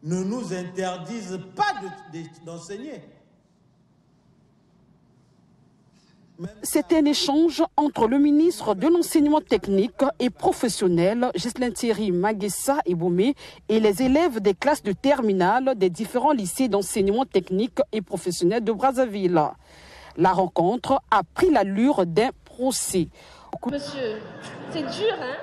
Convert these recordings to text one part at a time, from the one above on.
ne nous interdisent pas d'enseigner. C'est un échange entre le ministre de l'Enseignement technique et professionnel, Ghislain Thierry Maguessa Eboumé, et les élèves des classes de terminale des différents lycées d'enseignement technique et professionnel de Brazzaville. La rencontre a pris l'allure d'un procès. Monsieur, c'est dur, hein?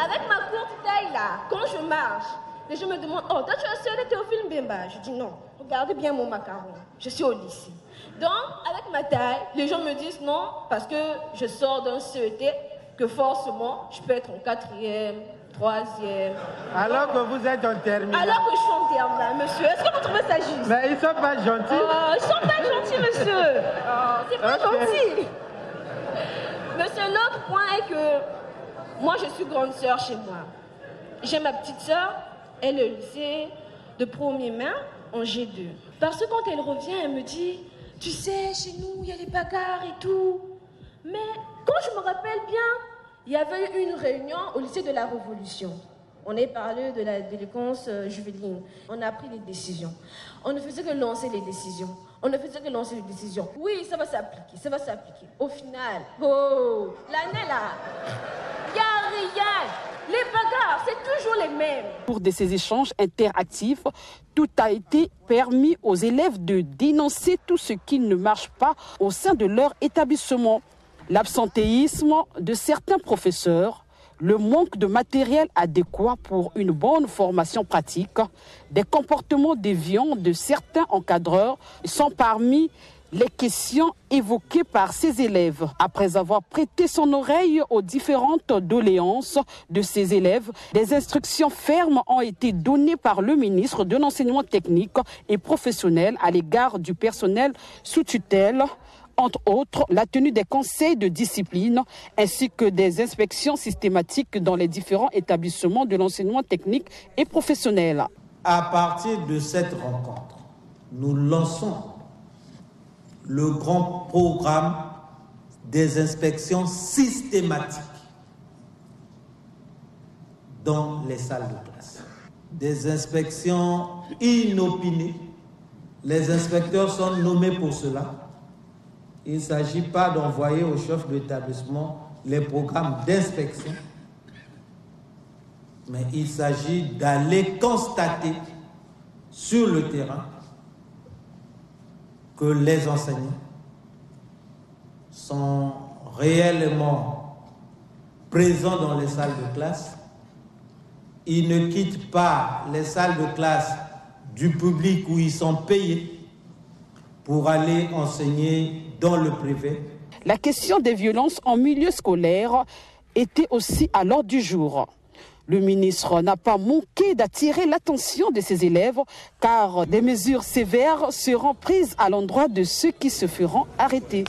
Avec ma courte taille là, quand je marche, les gens me demandent « Oh, toi tu es sœur de Théophile Mbemba ?» Je dis « Non, regardez bien mon macaron, je suis au lycée. » Donc, avec ma taille, les gens me disent non, parce que je sors d'un CET, que forcément, je peux être en 4e, 3e. Alors que vous êtes en terminale. Alors que je suis en terminale, monsieur. Est-ce que vous trouvez ça juste? Mais ils ne sont pas gentils. Oh, ils ne sont pas gentils, monsieur. Oh, c'est pas gentil. Monsieur, l'autre point est que moi, je suis grande sœur chez moi. J'ai ma petite sœur, elle est au lycée de premier main en G2. Parce que quand elle revient, elle me dit... Tu sais, chez nous, il y a les bagarres et tout. Mais quand je me rappelle bien, il y avait une réunion au lycée de la Révolution. On a parlé de la délinquance juvénile. On a pris des décisions. On ne faisait que lancer les décisions. Oui, ça va s'appliquer. Au final, oh, l'année là, il n'y a rien. Les bagarres, c'est toujours les mêmes. Au cours de ces échanges interactifs, tout a été permis aux élèves de dénoncer tout ce qui ne marche pas au sein de leur établissement. L'absentéisme de certains professeurs, le manque de matériel adéquat pour une bonne formation pratique, des comportements déviants de certains encadreurs sont parmi les questions évoquées par ces élèves. Après avoir prêté son oreille aux différentes doléances de ces élèves, des instructions fermes ont été données par le ministre de l'Enseignement technique et professionnel à l'égard du personnel sous tutelle, entre autres la tenue des conseils de discipline ainsi que des inspections systématiques dans les différents établissements de l'enseignement technique et professionnel. À partir de cette rencontre, nous lançons le grand programme des inspections systématiques dans les salles de classe. Des inspections inopinées. Les inspecteurs sont nommés pour cela. Il ne s'agit pas d'envoyer au chef d'établissement les programmes d'inspection, mais il s'agit d'aller constater sur le terrain que les enseignants sont réellement présents dans les salles de classe. Ils ne quittent pas les salles de classe du public où ils sont payés pour aller enseigner dans le privé. La question des violences en milieu scolaire était aussi à l'ordre du jour. Le ministre n'a pas manqué d'attirer l'attention de ses élèves car des mesures sévères seront prises à l'endroit de ceux qui se feront arrêter.